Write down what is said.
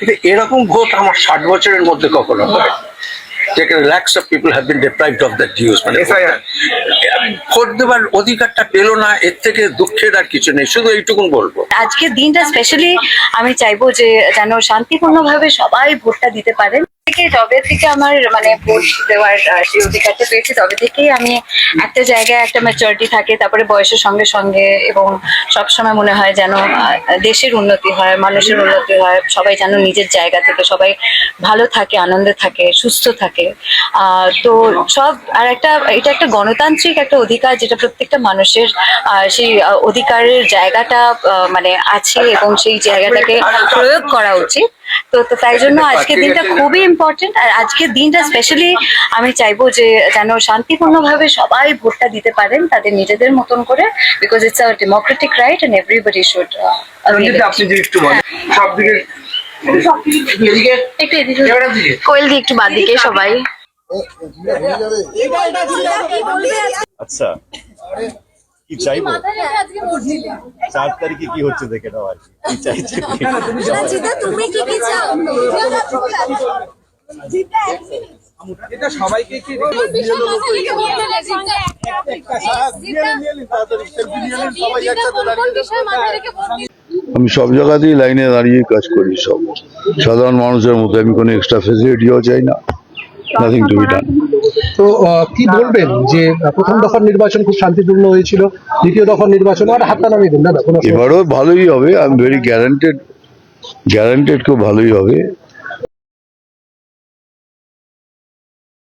কিন্তু এরকম ভোট আমার 60 বছরের মধ্যে কখনো হয় যেখানে lakhs of people have been deprived of their dues, মানে ভোট দেবার অধিকারটা পেল না, এর থেকে দুঃখের আর কিছু নেই, শুধু এইটুকুন বলবো। আজকের দিনটা স্পেশালি আমি চাইবো যে যেন শান্তিপূর্ণভাবে সবাই ভোটটা দিতে পারেন। তবে থেকে আমার মানে ভোট দেওয়ার সেই অধিকারটা পেয়েছি, তবে থেকেই আমি একটা জায়গায় একটা ম্যাচুরিটি থাকে, তারপরে বয়সের সঙ্গে সঙ্গে, এবং সবসময় মনে হয় যেন দেশের উন্নতি হয়, মানুষের উন্নতি হয়, সবাই যেন নিজের জায়গা থেকে সবাই ভালো থাকে, আনন্দে থাকে, সুস্থ থাকে। তো সব আর এটা একটা গণতান্ত্রিক একটা অধিকার, যেটা প্রত্যেকটা মানুষের সেই অধিকারের জায়গাটা মানে আছে, এবং সেই জায়গাটাকে প্রয়োগ করা উচিত। তো তাই জন্য আজকের দিনটা খুবই ইম্পর্টেন্ট। আর আজকের দিনটা স্পেশালি আমি চাইবো যে যেন শান্তিপূর্ণভাবে সবাই ভোটটা দিতে পারেন তাদের নিজেদের মতন করে, because it's a democratic right and everybody should. আপনি যদি একটু বলেন সবদিকে কোয়েল দিয়ে একটু বাদ দিকে সবাই। আচ্ছা, কি চাইবো 4 তারিখে কি হচ্ছে দেখে নাও আর কি চাইছে। এটা সবাইকে কি আমি সব জায়গাতেই লাইনে দাঁড়িয়ে কাজ করি, সব সাধারণ মানুষের মতো। আমি কোনো এক্সট্রা ফেসিলিটিও চাই না, নাথিং টু বি ডান। তো কি বলবেন যে প্রথম দফার নির্বাচন খুব শান্তিপূর্ণ হয়েছিল, দ্বিতীয় দফার নির্বাচন আর হাতটা নামিয়ে দিন না? এবারও ভালোই হবে, আই এম ভেরি গ্যারান্টেড খুব ভালোই হবে।